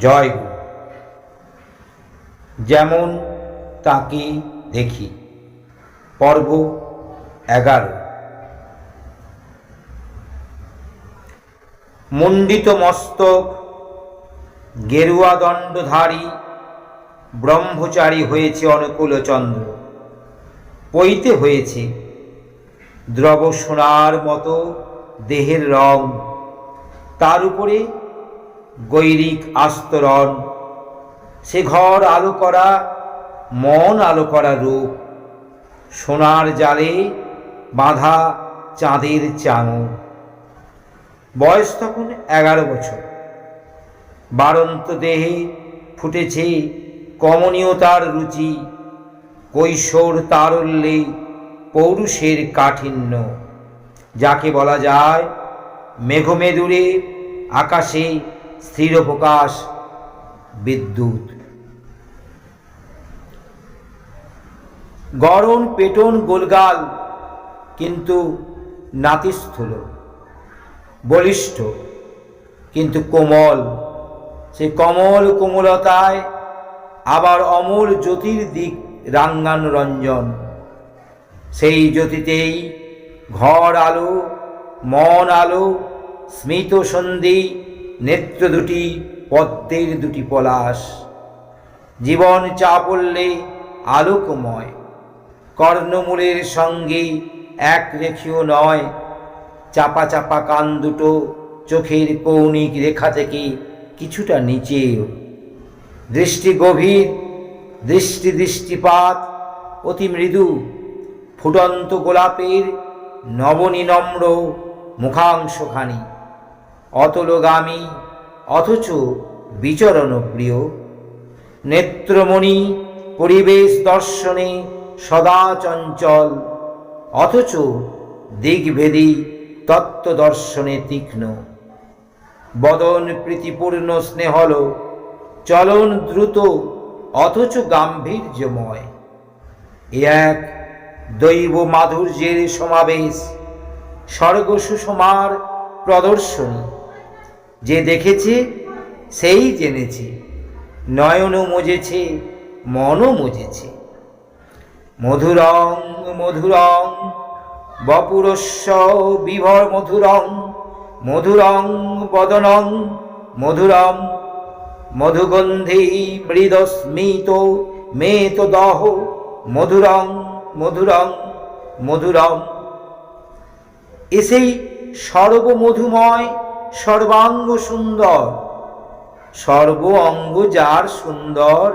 জয় গুরু। যেমন তাকে দেখি, পর্ব 11। মুণ্ডিত মস্তক, গেরুয়া দণ্ডধারী ব্রহ্মচারী হয়েছে অনুকূলচন্দ্র। পইতে হয়েছে দ্রব সোনার মতো দেহের রং, তার উপরে গৈরিক আস্তরণ। সে ঘর আলো করা, মন আলো করা রূপ, সোনার জালে বাঁধা চাঁদের চাঙর। বয়স তখন 11 বছর। বাড়ন্ত দেহে ফুটেছে কমনীয়তার রুচি, কৈশোর তারল্যে পৌরুষের কাঠিন্য, যাকে বলা যায় মেঘমেদুরে আকাশে স্থির প্রকাশ বিদ্যুৎ। গড়ন পেটন গোলগাল, কিন্তু নাতিস্থূল, বলিষ্ঠ কিন্তু কোমল। সে কমল কোমলতায় আবার অমল জ্যোতির দিক রাঙ্গান রঞ্জন। সেই জ্যোতিতেই ঘর আলো, মন আলো, স্মিত সন্ধি, নেত্র দুটি পদ্মের দুটি পলাশ। জীবন চা পড়লে আলোকময়, কর্ণমূলের সঙ্গে এক রেখীয় নয়। চাপা চাপা কান দুটো চোখের কৌণিক রেখা থেকে কিছুটা নিচেও। দৃষ্টি গভীর, দৃষ্টিপাত অতি মৃদু। ফুটন্ত গোলাপের নবনীনম্র মুখাংশখানি, অতলগামী অথচ বিচরণ প্রিয়। নেত্রমণি পরিবেশ দর্শনে সদা চঞ্চল, অথচ দিগ্ভেদী তত্ত্ব দর্শনে তীক্ষ্ণ। বদন প্রীতিপূর্ণ স্নেহল, চলন দ্রুত অথচ গাম্ভীর্যময়। এ এক দৈব মাধুর্যের সমাবেশ, স্বর্গ সুষমার প্রদর্শনী। যে দেখেছে সেই জেনেছে, নয়নও মজেছে, মনও মজেছে। মধুরং মধুরং বপুরস্য বিভর মধুরং, মধুরং বদনং মধুরম, মধুগন্ধি মৃদস্মিত মেত দহ, মধুরং মধুরং মধুরম। এসেই সর্বমধুময়, সর্বাঙ্গ সুন্দর। সর্ব অঙ্গ যার সুন্দর,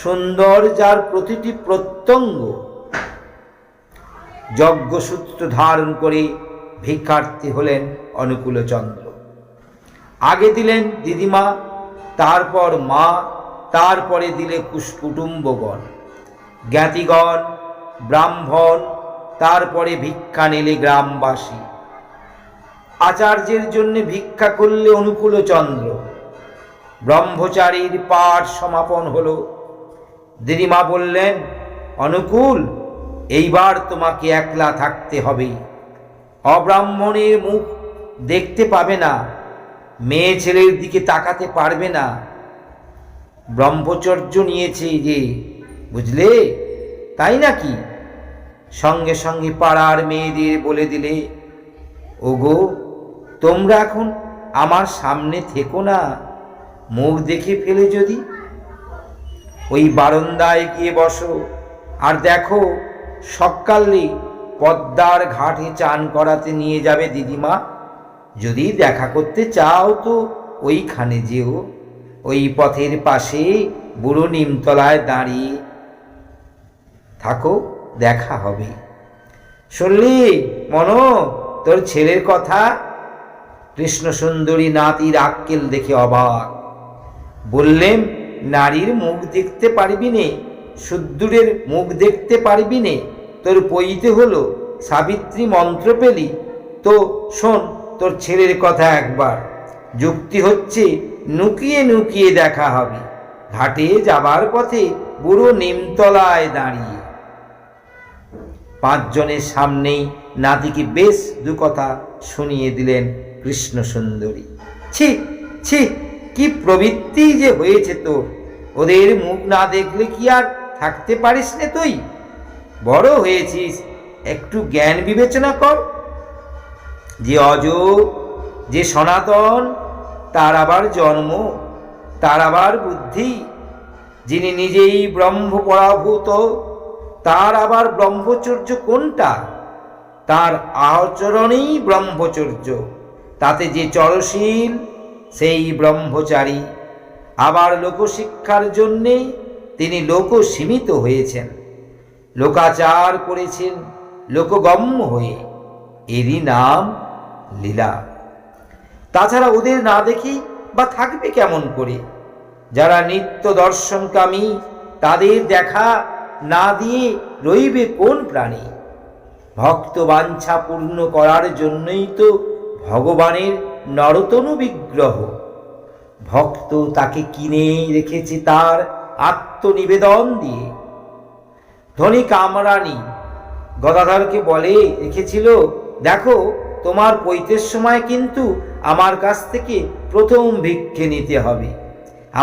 সুন্দর যার প্রতিটি প্রত্যঙ্গ। যজ্ঞসূত্র ধারণ করে ভিক্ষার্থী হলেন অনুকূলচন্দ্র। আগে দিলেন দিদিমা, তারপর মা, তারপরে দিলে কুটুম্বগণ, জ্ঞাতিগণ, ব্রাহ্মণ, তারপরে ভিক্ষা নিলে গ্রামবাসী। আচার্যের জন্য ভিক্ষা করলে অনুকূলচন্দ্র। ব্রহ্মচারীর পাঠ সমাপন হলো। দিদিমা বললেন, অনুকূল, এইবার তোমাকে একলা থাকতে হবে। অব্রাহ্মণের মুখ দেখতে পাবে না, মেয়ে ছেলের দিকে তাকাতে পারবে না। ব্রহ্মচর্য নিয়েছে যে, বুঝলে, তাই নাকি? সঙ্গে সঙ্গে পাড়ার মেয়েদের বলে দিলে, ওগো, তোমরা এখন আমার সামনে থেকো না, মুখ দেখে ফেলে যদি। ওই বারান্দায় গিয়ে বসো, আর দেখো সকালে পদ্মার ঘাটে চান করাতে নিয়ে যাবে দিদিমা। যদি দেখা করতে চাও তো ওইখানে যেও, ওই পথের পাশে বুড়ো নিমতলায় দাঁড়িয়ে থাকো, দেখা হবে। শুনলি মনো তোর ছেলের কথা? কৃষ্ণ সুন্দরী নাতির আক্কেল দেখে অবাক। বললেন, নারীর মুখ দেখতে পারবি নে, শুদ্দূরের মুখ দেখতে পারবি নে? তোর পইতে হলো, সাবিত্রী মন্ত্র পেলি তো? শোন তোর ছেলের কথা একবার। যুক্তি হচ্ছে নুকিয়ে নুকিয়ে দেখা হবে, ঘাটে যাবার পথে বুড়ো নিমতলায় দাঁড়িয়ে। 5 জনের সামনেই নাতিকে বেশ দু কথা শুনিয়ে দিলেন কৃষ্ণ সুন্দরী। ছি ছি, কি প্রবৃত্তি যে হয়েছে তোর! ওদের মুখ না দেখলে কি আর থাকতে পারিস নে তুই? বড় হয়েছিস, একটু জ্ঞান বিবেচনা কর। যে অজ, যে সনাতন, তার আবার জন্ম, তার আবার বুদ্ধি। যিনি নিজেই ব্রহ্ম পরাভূত, তার আবার ব্রহ্মচর্য কোনটা? তার আচরণেই ব্রহ্মচর্য। তাতে যে চরশীল, সেই ব্রহ্মচারী। আবার লোকশিক্ষার জন্যে তিনি লোকসীমিত হয়েছেন, লোকাচার করেছেন লোকগম্য হয়ে। এরই নাম লীলা। তাছাড়া ওদের না দেখি বা থাকবে কেমন করে? যারা নিত্য দর্শনকামী, তাদের দেখা না দিয়ে রইবে কোন প্রাণী? ভক্ত বাঞ্ছা পূর্ণ করার জন্যই তো ভগবানের নরতনু বিগ্রহ। ভক্ত তাকে কিনে রেখেছে তার আত্মনিবেদন দিয়ে। ধনী কামরানী গদাধরকে বলে রেখেছিল, দেখো, তোমার পৈতের সময় কিন্তু আমার কাছ থেকে প্রথম ভিক্ষে নিতে হবে,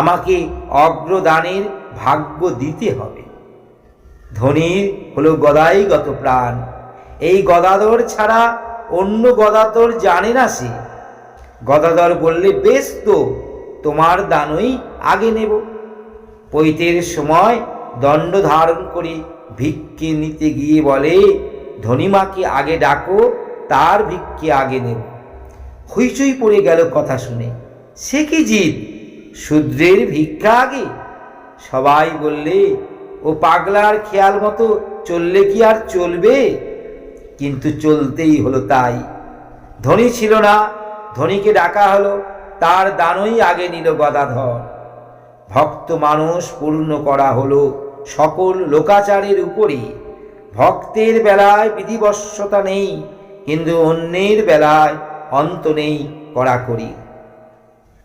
আমাকে অগ্রদানের ভাগ্য দিতে হবে। ধনীর হলো গদাইগত প্রাণ। এই গদাধর ছাড়া অন্য গদাধর জানে না সে। গদাধর বললে, বেশ তো, তোমার দানই আগে নেব। পৈতের সময় দণ্ড ধারণ করে ভিক্ষে নিতে গিয়ে বলে, ধনীমাকে আগে ডাকো, তার ভিক্ষে আগে নেব। হইচই পড়ে গেল কথা শুনে। সে কি জিদ, শূদ্রের ভিক্ষা আগে? সবাই বললে, ও পাগলার খেয়াল মতো চললে কি আর চলবে? কিন্তু চলতেই হলো তাই। ধনী ছিল না, ধনীকে ডাকা হলো, তার দানই আগে নিল গদাধর। ভক্ত মানুষ পূর্ণ করা হলো সকল লোকাচারের উপরে। ভক্তের বেলায় বিধিবশ্যতা নেই, কিন্তু অন্যের বেলায় অন্ত নেই কড়াকড়ি।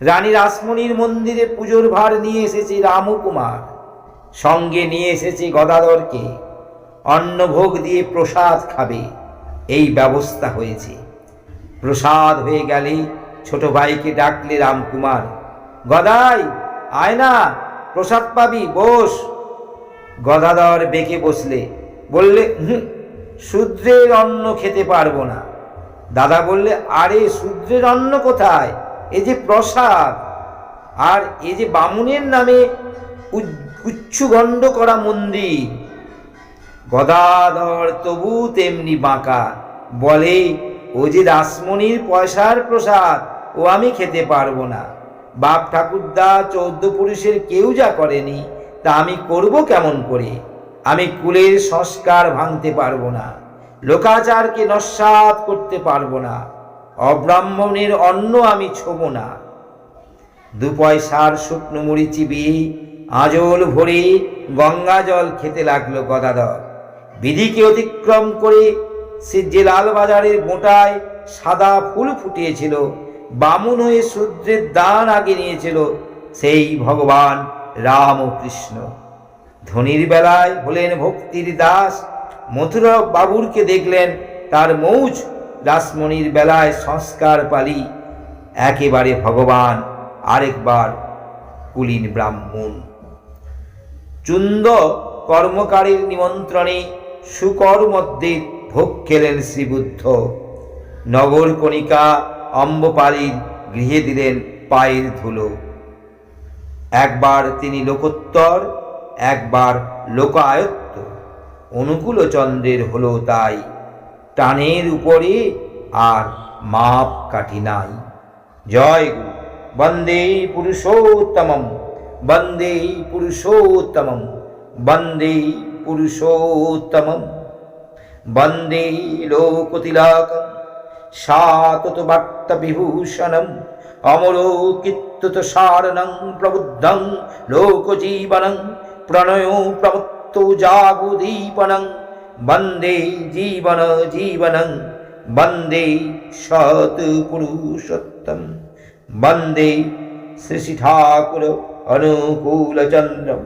রানী রাসমণির মন্দিরে পুজোর ভার নিয়ে এসেছে রামকুমার, সঙ্গে নিয়ে এসেছে গদাধরকে। অন্নভোগ দিয়ে প্রসাদ খাবে, এই ব্যবস্থা হয়েছে। প্রসাদ হয়ে গেলে ছোট ভাইকে ডাকলে রামকুমার, গদাই আয় না, প্রসাদ পাবি, বস। গদাধর বেঁকে বসলে, বললে, শূদ্রের অন্ন খেতে পারবো না। দাদা বললে, আরে শূদ্রের অন্ন কোথায়? এ যে প্রসাদ, আর এ যে বামুনের নামে উচ্ছুগণ্ড করা মন্দির। গদাধর তবু তেমনি বাঁকা, বলে, ও যে রাসমণির পয়সার প্রসাদ, ও আমি খেতে পারবো না। বাপ ঠাকুরদা 14 পুরুষের কেউ যা করেনি, তা আমি করব কেমন করে? আমি কুলের সংস্কার ভাঙতে পারবো না, লোকাচারকে নস্যাৎ করতে পারবো না, অব্রাহ্মণের অন্ন আমি ছোব না। 2 পয়সার শুকনো মুড়ি চিবিয়ে আঁচল ভরে গঙ্গা জল খেতে লাগলো গদাধর। বিধিকে অতিক্রম করে সে যে লালবাজারের বোঁটায় সাদা ফুল ফুটিয়েছিল, বামুন হয়ে শূদ্রের দান আগে নিয়েছিল, সেই ভগবান রামকৃষ্ণ। ধনীর বেলায় হলেন ভক্তির দাস, মথুরা বাবুরকে দেখলেন তার মৌজ। রাসমণির বেলায় সংস্কার পালি, একেবারে ভগবান, আরেকবার কুলীন ব্রাহ্মণ। চুন্দ কর্মকারীর নিমন্ত্রণে শুকর মধ্যে ভোগ খেলেন শ্রীবুদ্ধ। নগর কণিকা অম্বপালীর গৃহে দিলেন পায়ের ধুলো। একবার তিনি লোকোত্তর, একবার লোকায়ত্ত। অনুকূল চন্দ্রের হলো তাই, টানের উপরে আর মাপ কাঠি নাই। জয় গুরু। বন্দে পুরুষোত্তমম, বন্দে পুরুষোত্তমম, বন্দে পুরুষোত্তমম, বন্দে লোকতিলকম সাতত ভক্ত বিভূষণম, অমলোকিত্যুত সারণং প্রবুদ্ধং লোকজীবনং, প্রণয় প্রমুক্ত জাগুদীপনং, বন্দে জীবন জীবনং, বন্দে সৎ পুরুষোত্তম, বন্দে শ্রী ঠাকুর অনুকূল চন্দ্রম।